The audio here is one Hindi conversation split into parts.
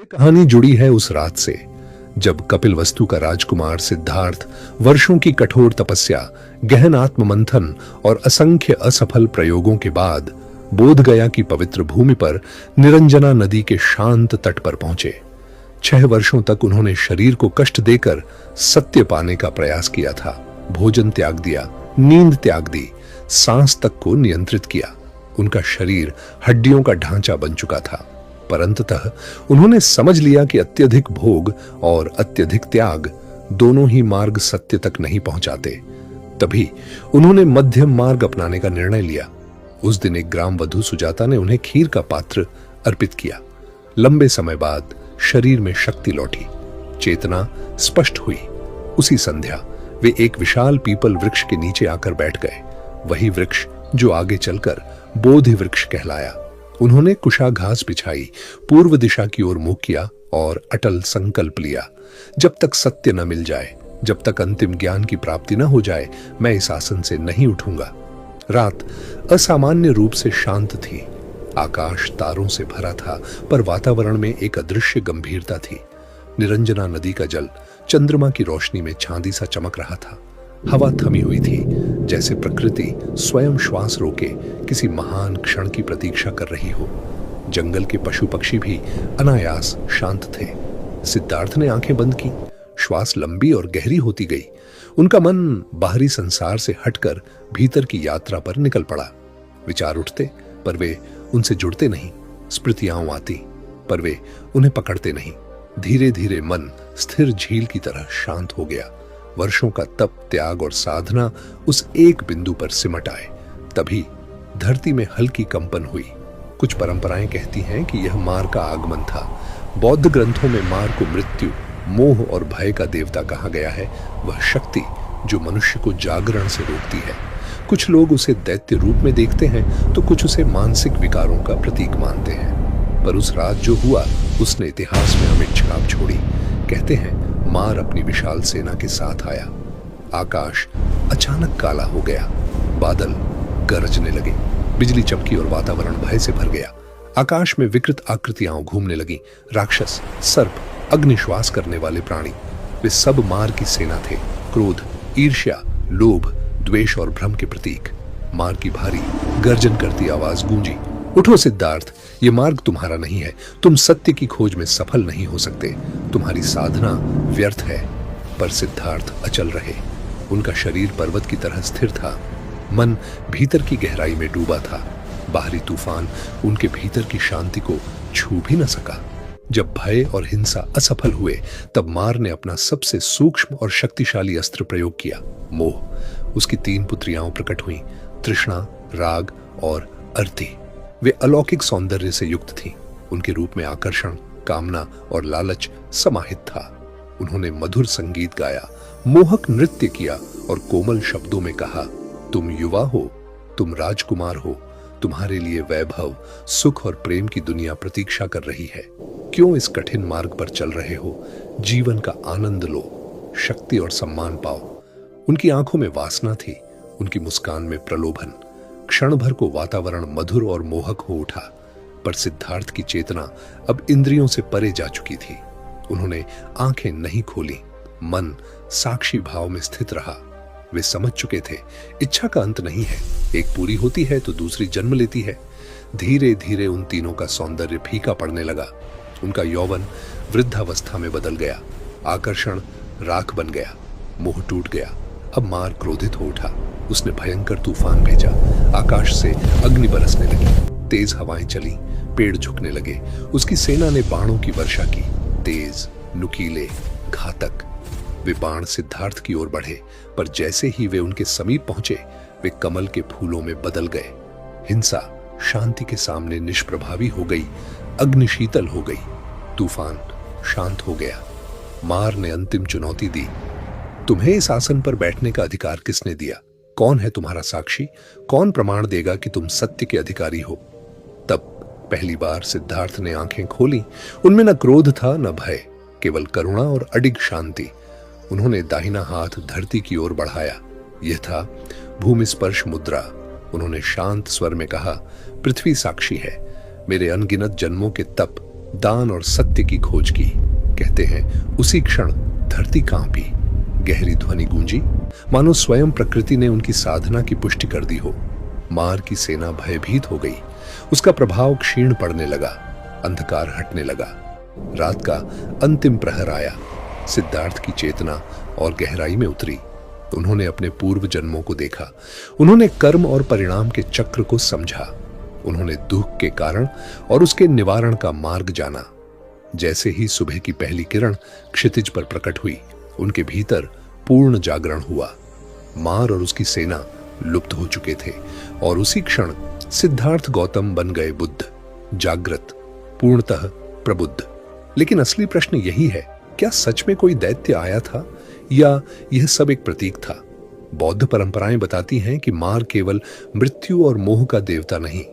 ये कहानी जुड़ी है उस रात से जब कपिलवस्तु का राजकुमार सिद्धार्थ वर्षों की कठोर तपस्या, गहन आत्ममंथन और असंख्य असफल प्रयोगों के बाद बोधगया की पवित्र भूमि पर निरंजना नदी के शांत तट पर पहुंचे। 6 वर्षों तक उन्होंने शरीर को कष्ट देकर सत्य पाने का प्रयास किया था। भोजन त्याग दिया, नींद त्याग दी, सांस तक को नियंत्रित किया। उनका शरीर हड्डियों का ढांचा बन चुका था, पर अंततः उन्होंने समझ लिया कि अत्यधिक भोग और अत्यधिक त्याग दोनों ही मार्ग सत्य तक नहीं पहुंचाते। तभी उन्होंने मध्यम मार्ग अपनाने का निर्णय लिया। उस दिन एक ग्राम वधू सुजाता ने उन्हें खीर का पात्र अर्पित किया। लंबे समय बाद शरीर में शक्ति लौटी, चेतना स्पष्ट हुई। उसी संध्या वे एक विशाल पीपल वृक्ष के नीचे आकर बैठ गए, वही वृक्ष जो आगे चलकर बोधि वृक्ष कहलाया। उन्होंने कुशाघास बिछाई, पूर्व दिशा की ओर मुंह किया और अटल संकल्प लिया, जब तक सत्य न मिल जाए, जब तक अंतिम ज्ञान की प्राप्ति न हो जाए, मैं इस आसन से नहीं उठूंगा। रात असामान्य रूप से शांत थी। आकाश तारों से भरा था, पर वातावरण में एक अदृश्य गंभीरता थी। निरंजना नदी का जल चंद्रमा की रोशनी में चांदी सा चमक रहा था। हवा थमी हुई थी, जैसे प्रकृति स्वयं श्वास रोके किसी महान क्षण की प्रतीक्षा कर रही हो। जंगल के पशु पक्षी भी अनायास शांत थे। सिद्धार्थ ने आंखें बंद की। श्वास लंबी और गहरी होती गई। उनका मन बाहरी संसार से हटकर भीतर की यात्रा पर निकल पड़ा। विचार उठते, पर वे उनसे जुड़ते नहीं। स्मृतियां आती, पर वे उन्हें पकड़ते नहीं। धीरे धीरे मन स्थिर झील की तरह शांत हो गया। वर्षों का तप, त्याग और साधना उस एक बिंदु पर सिमट आए। तभी धरती में हल्की कंपन हुई। कुछ परंपराएं कहती हैं कि यह मार का आगमन था। बौद्ध ग्रंथों में मार को मृत्यु, मोह और भय का देवता कहा गया है, वह शक्ति जो मनुष्य को जागरण से रोकती है। कुछ लोग उसे दैत्य रूप में देखते हैं, तो कुछ उसे मानसिक विकारों का प्रतीक मानते हैं। पर उस रात जो हुआ, उसने इतिहास में अमिट छाप छोड़ी। कहते हैं मार अपनी विशाल सेना के साथ आया। आकाश अचानक काला हो गया, बादल गरजने लगे, बिजली चमकी और वातावरण भय से भर गया। आकाश में विकृत आकृतियां घूमने लगी। राक्षस, सर्प, अग्निश्वास करने वाले प्राणी, वे सब मार की सेना थे। क्रोध, ईर्ष्या, लोभ, द्वेष और भ्रम के प्रतीक। मार की भारी गर्जन करती आवाज गूंजी, उठो सिद्धार्थ, ये मार्ग तुम्हारा नहीं है। तुम सत्य की खोज में सफल नहीं हो सकते। तुम्हारी साधना व्यर्थ है। पर सिद्धार्थ अचल रहे। उनका शरीर पर्वत की तरह स्थिर था। मन भीतर की गहराई में डूबा था। बाहरी तूफान उनके भीतर की शांति को छू भी न सका। जब भय और हिंसा असफल हुए, तब मार ने अपना सबसे सूक्ष्म और शक्तिशाली अस्त्र प्रयोग किया, मोह। उसकी 3 पुत्रियां प्रकट हुईं, तृष्णा, राग और अर्ति। वे अलौकिक सौंदर्य से युक्त थीं। उनके रूप में आकर्षण, कामना और लालच समाहित था। उन्होंने मधुर संगीत गाया, मोहक नृत्य किया और कोमल शब्दों में कहा, तुम युवा हो, तुम राजकुमार हो, तुम्हारे लिए वैभव, सुख और प्रेम की दुनिया प्रतीक्षा कर रही है। क्यों इस कठिन मार्ग पर चल रहे हो? जीवन का आनंद लो, शक्ति और सम्मान पाओ। उनकी आंखों में वासना थी, उनकी मुस्कान में प्रलोभन। क्षण भर को वातावरण मधुर और मोहक हो उठा, पर सिद्धार्थ की चेतना अब इंद्रियों से परे जा चुकी थी। उन्होंने आंखें नहीं खोली, मन साक्षी भाव में स्थित रहा। वे समझ चुके थे, इच्छा का अंत नहीं है, एक पूरी होती है तो दूसरी जन्म लेती है। धीरे धीरे उन तीनों का सौंदर्य फीका पड़ने लगा। उनका यौवन वृद्धावस्था में बदल गया, आकर्षण राख बन गया, मोह टूट गया। अब मार क्रोधित हो उठा। उसने भयंकर तूफान भेजा। आकाश से अग्नि बरसने लगी, तेज हवाएं चली, पेड़ झुकने लगे। उसकी सेना ने बाणों की वर्षा की, तेज, नुकीले, घातक। वे बाण सिद्धार्थ की ओर बढ़े, पर जैसे ही वे उनके समीप पहुंचे, वे कमल के फूलों में बदल गए। हिंसा शांति के सामने निष्प्रभावी हो गई, अग्नि शीतल हो गई, तूफान शांत हो गया। मार ने अंतिम चुनौती दी, तुम्हें इस आसन पर बैठने का अधिकार किसने दिया? कौन है तुम्हारा साक्षी? कौन प्रमाण देगा कि तुम सत्य के अधिकारी हो? तब पहली बार सिद्धार्थ ने आंखें खोली। उनमें न क्रोध था, न भय, केवल करुणा और अडिग शांति। उन्होंने दाहिना हाथ धरती की ओर बढ़ाया। यह था भूमि स्पर्श मुद्रा। उन्होंने शांत स्वर में कहा, पृथ्वी साक्षी है, मेरे अनगिनत जन्मों के तप, दान और सत्य की खोज की। कहते हैं उसी क्षण धरती कांपी, गहरी ध्वनि गूंजी, मानो स्वयं प्रकृति ने उनकी साधना की पुष्टि कर दी हो। मार की सेना भयभीत हो गई, उसका प्रभाव क्षीण पड़ने लगा, अंधकार हटने लगा। रात का अंतिम प्रहर आया। सिद्धार्थ की चेतना और गहराई में उतरी। उन्होंने अपने पूर्व जन्मों को देखा, उन्होंने कर्म और परिणाम के चक्र को समझा, उन्होंने दुख के कारण और उसके निवारण का मार्ग जाना। जैसे ही सुबह की पहली किरण क्षितिज पर प्रकट हुई, उनके भीतर पूर्ण जागरण हुआ। मार और उसकी सेना लुप्त हो चुके थे और उसी क्षण सिद्धार्थ गौतम बन गए बुद्ध, जागृत, पूर्णतः प्रबुद्ध। लेकिन असली प्रश्न यही है, क्या सच में कोई दैत्य आया था या यह सब एक प्रतीक था? बौद्ध परंपराएं बताती हैं कि मार केवल मृत्यु और मोह का देवता नहीं,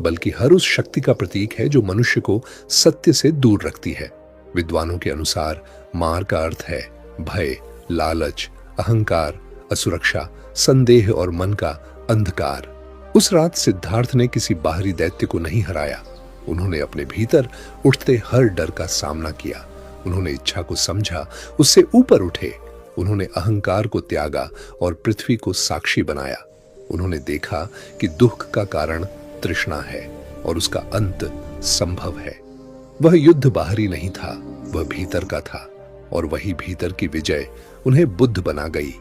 बल्कि हर उस शक्ति का प्रतीक है जो मनुष्य को सत्य से दूर रखती है। विद्वानों के अनुसार मार का अर्थ है भय, लालच, अहंकार, असुरक्षा, संदेह और मन का अंधकार। उस रात सिद्धार्थ ने किसी बाहरी दैत्य को नहीं हराया, उन्होंने अपने भीतर उठते हर डर का सामना किया। उन्होंने इच्छा को समझा, उससे ऊपर उठे। उन्होंने अहंकार को त्यागा और पृथ्वी को साक्षी बनाया। उन्होंने देखा कि दुख का कारण तृष्णा है और उसका अंत संभव है। वह युद्ध बाहरी नहीं था, वह भीतर का था, और वही भीतर की विजय उन्हें बुद्ध बना गई।